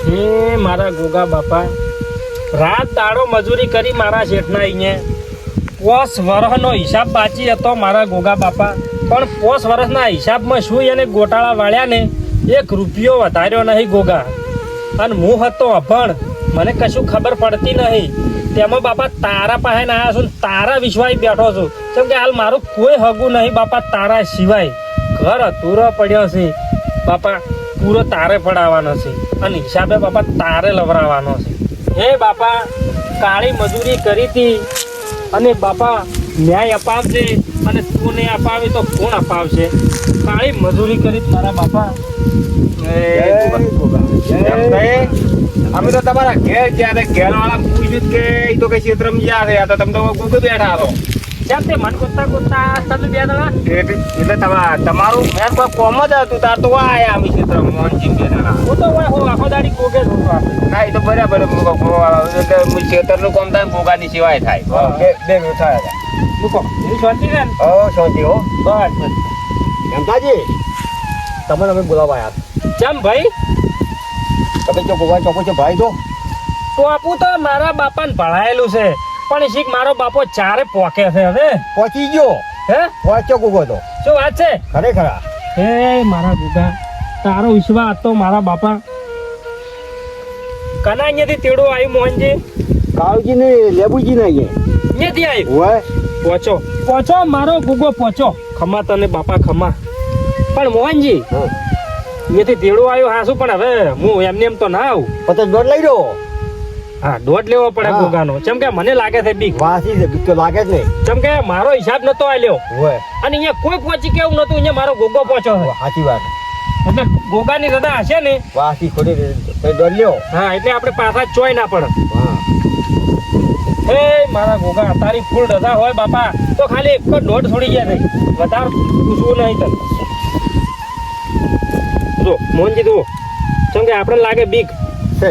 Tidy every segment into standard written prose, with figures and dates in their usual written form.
હે મારા ગોગા બાપા, રાત દાડો મજૂરી કરી મારા શેઠના અહીંયા 5 વર્ષનો હિસાબ બાકી હતો મારા ગોગા બાપા. પણ 5 વર્ષના હિસાબમાં શું એને ગોટાળા વાળ્યા ને 1 રૂપિયો વધાર્યો નહીં ગોગા. અને હું હતો અભણ, મને કશું ખબર પડતી નહીં. તેમાં બાપા તારા પાસે આવ્યા છું, તારા વિશ્વાસ બેઠો છું. કેમ કે હાલ મારું કોઈ હગું નહીં બાપા તારા સિવાય. ઘર અધૂરો પડ્યો છે બાપા, પૂરો તારે પડાવવાનો છે અને હિસાબે બાપા તારે લવરાવાનો છે. હે બાપા, કાળી મજૂરી કરી હતી અને બાપા ન્યાય અપાવજે, અને તું નહીં અપાવી તો કોણ અપાવશે? કાળી મજૂરી કરી મારા બાપા. અમે તો તમારા ઘેર ગયા ઘેર વાળા પૂછ્યું કે એ તો કઈ ક્ષેત્ર ગયા તો તમે તો ગુગુ બેઠા હતો. કેમ તે મન ગોતા તમે બે જણા? એટલે તમારું મેં કોઈ કોમ જ હતું તાર તો આયા અમે ક્ષેત્ર મોહનજી બે જણા. હું તો આખો દાડી ગોગે જ હતો આપણે. ના એ તો બરાબર એટલે ક્ષેત્ર નું કામ થાય ગોગાની સિવાય થાય. બે મિનિટ થાય મૂકો એવી શાંતિ ને. શાંતિ હો. બસ એમતાજી તમને અમે બોલાવાયા. કેમ ભાઈ? તમે જો ગોગા ચોકો છો ભાઈ તો ટોપું તો મારા બાપાને ભણાયેલું છે, પણ શીખ મારો બાપો ચારે પોકે છે. હવે પહોંચી ગયો. હે પહોંચ્યો ગોગો તો શું વાત છે? ખરેખર હે મારા ગોગા, તારો વિશ્વાસ હતો મારા બાપા. કના અહીંયાથી તેડો આવ્યું મોહનજી? કાળુજી ને લેબુજી ને અહીંયાથી આવ્યું. હોય પહોંચો પહોંચો મારો ગોગો પહોંચો. ખમા તને બાપા ખમા. પણ મોહનજી અહીંયાથી તેડો આવ્યો હાસું, પણ હવે હું એમને એમ તો ના આવું. પછી દોડ લઈ દો. હા, દોઢ લેવો પડે ગોગાનો. જેમ કે મને લાગે છે બીક. વાસી છે બીક તો લાગે જ નહીં. જેમ કે મારો હિસાબ નતો આલ્યો હોય અને અહીંયા કોઈ પહોંચી કેવું નતું, અહીંયા મારો ગોગો પહોંચ્યો છે. સાચી વાત. એટલે ગોગાની રજા હશે ને. વાસી ખોટી દોડ લ્યો. હા, એટલે આપણે પાછા ચોય ના પડે. હા હે મારા ગોગા, તારી ફૂલ રજા હોય બાપા તો ખાલી એક જ દોઢ છોડી ગયા નહીં, વધારે પૂછવું નહીં તને. જો મોહનજી જુઓ, જેમ કે આપણે લાગે બીક છે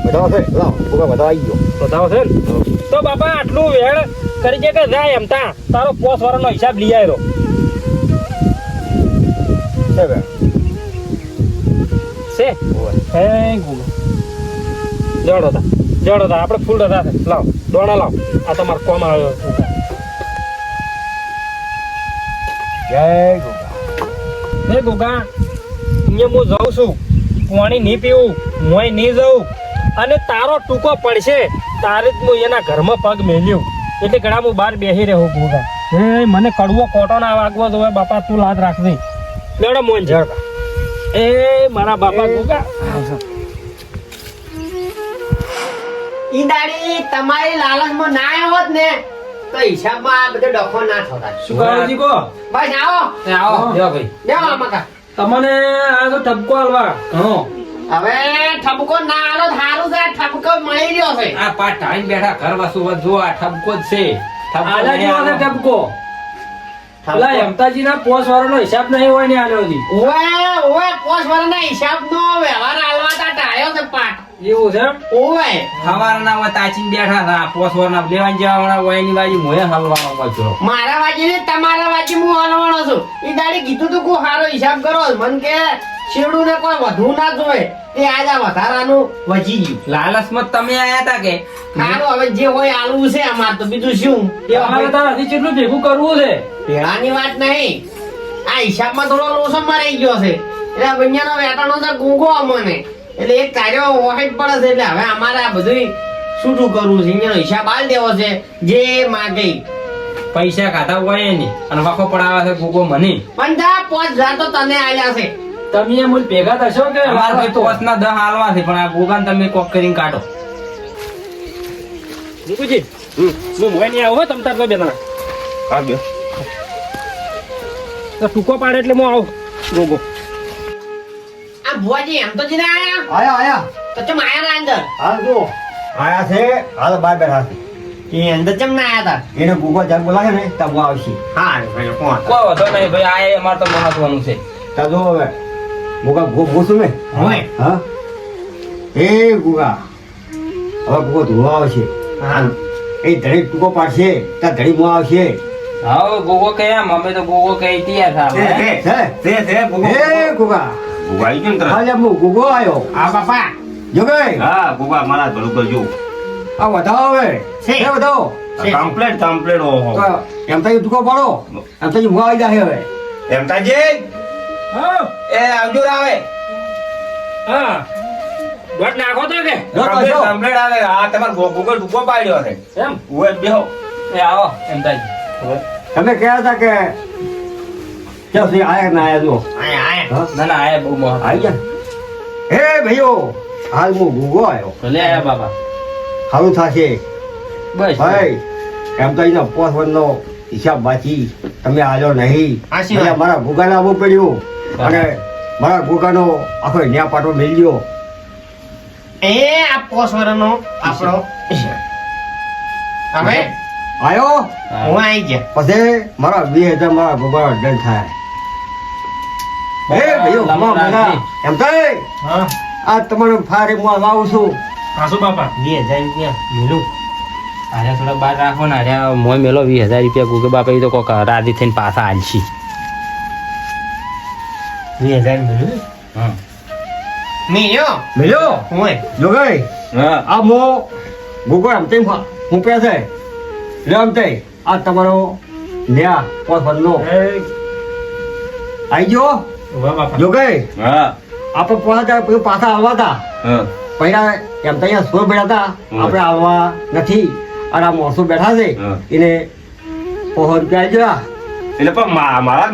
બતાવો છે. લાવ ગોગા બતાવો આવી ગયો. બતાવો છે ને. તો બાપા આટલું વેળ કરી છે કે જાય એમ તા તારો 5 વર્ષનો હિસાબ લઈ આવ્યો છે બે છે. હોય હે ગોગા, જડો તા આપણે ફૂલ રજા છે. લાવ દોણા લાવ, આ તમારે કોમ આવ્યો. જય ગોગા. હે ગોગા, અહીંયા હું જાઉં છું, પાણી નહીં પીવું, મોય નહીં જવું, અને તારો ટૂંકો પડશે તારે જ હું એના ઘરમાં પગ મેલ્યું એટલે ઘણા હું બહાર બેસી રહ્યો ગોગા. હે મને કડવો કોટો ના વાગવો જોઈએ બાપા, તું લાદ રાખજે. લેવડો મોહન છે. એ મારા બાપા ગોગા, ઈ દાડી તમારી લાલચમાં ના આવ્યો હોત ને તો હિસાબમાં આ બધો ડખો ના થતા. શું કાળજી કો? બસ આવો આવો દેવા ભાઈ. દેવો આમાં. તમને આ તો ઠપકો આલવા ઘણો. હવે ઠપકો ના આલો સારું છે, ઠપકો મળી રહ્યો છે. આ પાટ ટાઈમ બેઠા ઘર વાસુ જો આ ઠપકો જ છે. આલા જેવો છે ઠપકો. પેલા હેમતાજી ના 5 વર્ષનો હિસાબ નહીં હોય ને આનો હજી. ઓવે પોસ વાળાના હિસાબનો વ્યવહાર આલવાતા ટાળ્યો છે પાટ. એવું છે એમ? ઓવે સવારના હોય તાચીને બેઠા હતા પોસવારના લેવાની જવાના હોય એની બાજુ મોય હલવાનો પાછો. મારા વાજી ને તમારા વાજી હું હલવાનો છું. ઈ દાડી કીધું તું કોઈ સારો હિસાબ કરો. મન કે શેરડું ને કોઈ વધુ ના જોવે તે આજે વધારાનું વધી ગયું. લાલચમાં તમે આયા તા કે સારું હવે જે હોય આલવું છે અમાર તો બીજું શું. અમારે તાર હજી કેટલું ભેગું કરવું છે? પેલાની વાત નહીં, આ હિસાબમાં થોડો લોસો મરાઈ ગયો છે એટલે બંનેનો વેટાણો છે ગુંગો અમને, એટલે એક કાર્યો વોહેડ પડે છે. એટલે હવે અમારે આ બધું છૂટું કરવું છે. એનો હિસાબ આલ દેવો છે જે માગે. પૈસા ખાતા હોય નહીં અને વાખો પડાવે છે ગોગો મને. પણ જા 5000 તો તને આલ્યા છે. તમે એમ ભેગા થશો કે અમારે ભાઈ પોસ ના 10 હાલવા છે પણ આ ગોગાને તમે કોક કરીને કાઢો. દીકુજી હું મોય નહીં આવું હો તમ તાર તો બે જણા. હા બે તો ટૂંકો પાડે એટલે હું આવું ગોગો. આ ભુવાજી એમ તો જીને આયા આયા તો ચમ આયા ના અંદર? હાલ જો આયા છે. હાલ બહાર બેઠા છે. એ અંદર ચમ ના આયા તા? એને ગોગો જાગ બોલાવે ને તબ આવશે. હા ભાઈ કોણ કોઈ વધો નહીં ભાઈ, આ અમારે તો મહત્વનું છે. તા જો હવે ગોગા ગોસું ને હોય. હા એ ગોગા હવે ગોગો ધોવા આવશે. હા એ ધડી ટૂંકો પાડશે ત્યાં ધડી મો આવશે. હા ગોગો કે એમ અમે તો ગોગો કઈ તૈયાર થાય. એ ગોગા હાલે હું ગોગો આવ્યો. આ બાપા જોગાઈ હા ગોગા મારા ભલું કરજો આ વધાવો હવે છે. એ વધાવો કમ્પ્લેટ ઓહો તો એમ તો દુકો પાડો એમ તો મુવા આવી જાય હવે એમ તાજી હા એ આવજો રાવે હા દોઢ નાખો તો કે જો તો જો. કમ્પ્લેટ આવે આ તમાર ગોગલ ડૂબો પાડ્યો છે એમ ઉવે બેહો એ આવો એમ તાજી તમે કહેતા હતા કે ચાલ સી આયા ના આયા જો આય આય હા ના ના આયા બહુ મોહ આવી ગયા હે ભાઈઓ હાલ હું ગુગો આવ્યો લે આયા બાપા સારું થશે બસ ભાઈ એમ તો એનો પોસવનનો હિસાબ બાકી તમે આજો નહીં સાચી વાત. એટલે મારા ગુગાને આવવું પડ્યું અને મારા ગુગાનો આખો ન્યા પાટો મેલ્યો એ આ પોસવરનો આપણો હવે આયો હું આવી ગયા પછી મારા 20,000 મારા ગુગાનો દંડ થાય એ ભાઈઓ લાંબા મામા રાખી. એમ થાય હા આ તમારે ફારે હું આવું છું હાસુ બાપા 2000 રૂપિયા મેલું આર્યા થોડા બહાર રાખો ને આર્યા મોય મેલો 20,000 રૂપિયા ગુગે બાપા એ તો કોક રાજી થઈને પાછા આલશી 2000 મેલું હા મેલ્યો મેલ્યો હું જોગાઈ હા આ મો ગુગો એમ તેમ હું કહે છે લે એમ તે આ તમારો ન્યા પોસવનનો એ આઈ ગયો વાહ બાપા જોગાઈ હા આપણે પાછા આવવા હતા હા પહેલા એમ તો અહીંયા સુર બેઠા હતા આપણે આવવા નથી અને આ મોસું બેઠા છે હા. એને પોહો રૂપિયા ગયા એટલે પણ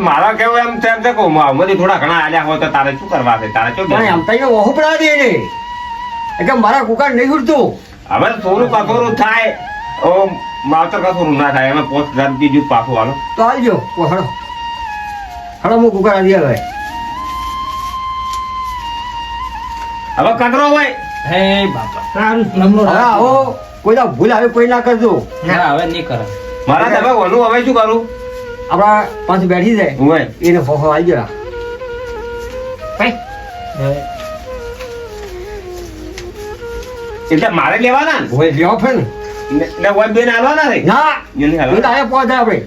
મારા કેવું એમ છે કે મને થોડા ઘણા આલ્યા હોય તો તારે શું કરવા છે તારે શું પણ એમ તો અહીંયા ઓહું પડા દે ને એટલે મારા કુકાર નહીં ઉડતું હવે થોડું કથોરું થાય ઓ માવતર કથોરું ના થાય એમાં 5,000 બીજું પાછું હાલો તો આવજો હડો હડો હું કુકાર આવી હવે હવે કચરો હોય હે બાપા સારું હવે આવો કોઈ ના ભૂલ આવે કોઈ ના કરજો ના હવે નહીં કરે મારા તમે વનું હવે શું કરું આપણા પાંચ બેઠી જાય હોય એને હોહો આવી ગયા ભાઈ એટલે મારે લેવાના ને હોય લેવા ફે ને ને હોય બેન હાલવાના રે ના એની એ તો હાલવાના. આયા પહોંચાય આપણે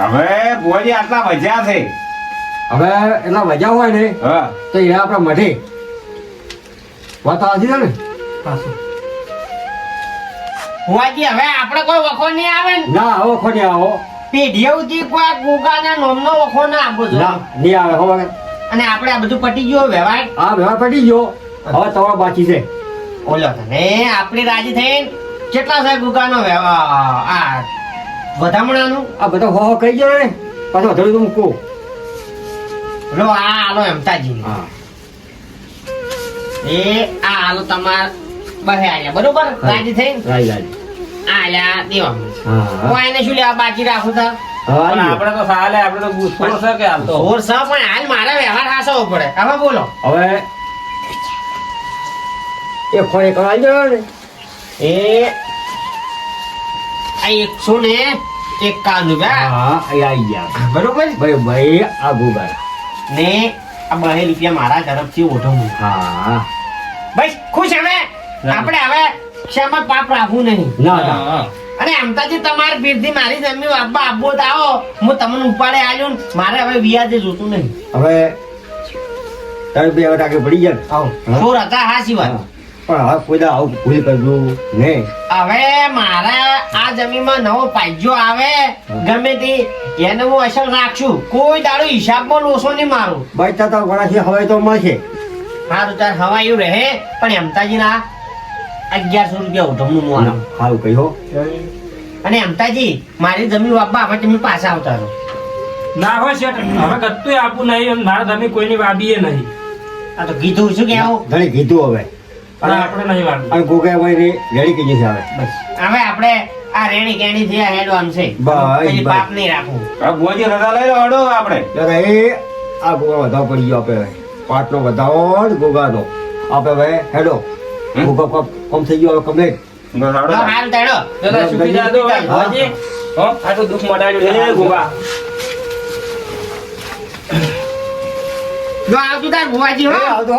હવે ભુવાજી આટલા વજ્યા છે હવે એટલા મજા હોય ને હા તો એ આપણા મઢે વાત આવતી છે ને હાસુ હોવાજી હવે આપણે કોઈ વખો નહીં આવે ને ના આવો ખોટી આવો પેઢીઓથી કોઈ ગોગાના નોમનો વખો ના આપવો ના જોઈએ નહીં આવે ખબર અને આપણે આ બધું પટી ગયો વ્યવહાર આ વ્યવહાર પટી ગયો હવે તમારો બાકી છે ઓલો ને આપણે રાજી થઈને કેટલા છે ગુગાનો આ વધામણાનું આ બધા હો કહી ગયો ને પાછો થોડું તું મૂકું લો આ આલો એમતાજી હા એ આ આલો તમાર બહે આલ્યા બરોબર રાજી થઈને રાઈ રાઈ આ આલ્યા દેવામાં હા હું એને શું લેવા બાકી રાખું તા હા પણ આવી ગયો. આપણે તો સાલે આપણે તો ગુસ્સો છે કે હાલ તો ઓર સા પણ હાલ મારા વ્યવહાર હાસવો પડે હવે બોલો હવે એ ખોળે કરાવી ગયો ને એ આ 100 ને 51 રૂપિયા હા અહીં આવી ગયા બરોબર ભાઈ ભાઈ આ ગુગા ને આ 2 રૂપિયા મારા તરફથી ઓઢો મૂક. હા બસ ખુશ હવે આપણે હવે ક્ષમા પાપ રાખવું નહીં ના હા, ના હા. અને આમતાજી તમારી પીરથી મારી જમીન આબા આબો તો આવો હું તમને ઉપાડે આલ્યો ને મારે હવે વ્યાજે જોતું નહીં હવે તારે બે ટાકે પડી ગયા ને? આવો હા. ચોર હતા હાચી વાત હા. પણ હવે કોઈ દા આવું ભૂલ કરજો નહીં હવે મારા આ જમીનમાં નવો પાજો આવે ગમે તે એને હું અસર રાખશું કોઈ દાડો હિસાબમાં લોસો નહીં મારું બચતા તો ગણાથી હવે તો મળશે મારું તાર હવાયું રહે પણ એમતાજીના 1100 રૂપિયા ઉઠમનું મારું સારું કહ્યું અને એમતાજી મારી જમીન વાપવા હવે તમે પાછા આવતા રહો ના હોય શેઠ હવે કત્તું આપું નહીં મારા તમે કોઈની વાબીએ નહીં આ તો કીધું શું કેવું ઘણી કીધું હવે અને આપણે નહીં વાબી અને ગોગા ભાઈ રેડી કીધી છે હવે બસ હવે આપણે આ રેણી કેણી થી આ હેડવાનું છે બસ, પછી બસ. પાપ નહીં રાખવું હવે ભુવાજી રજા લઈ લો હડો આપણે ત્યારે એ આ ગોગા વધાવો પડી ગયો આપણે હવે પાટનો વધાવો ને ગોગાનો આપણે હવે હેડો ગોગા કમ થઈ ગયો હવે કમ્પ્લીટ હડો. તો હાલ તેડો દાદા સુખી જાદો હોય ભુવાજી. હો આ તો દુઃખ મટાડ્યું છે ગોગા જો આવતું તાર ભુવાજી હો આવતો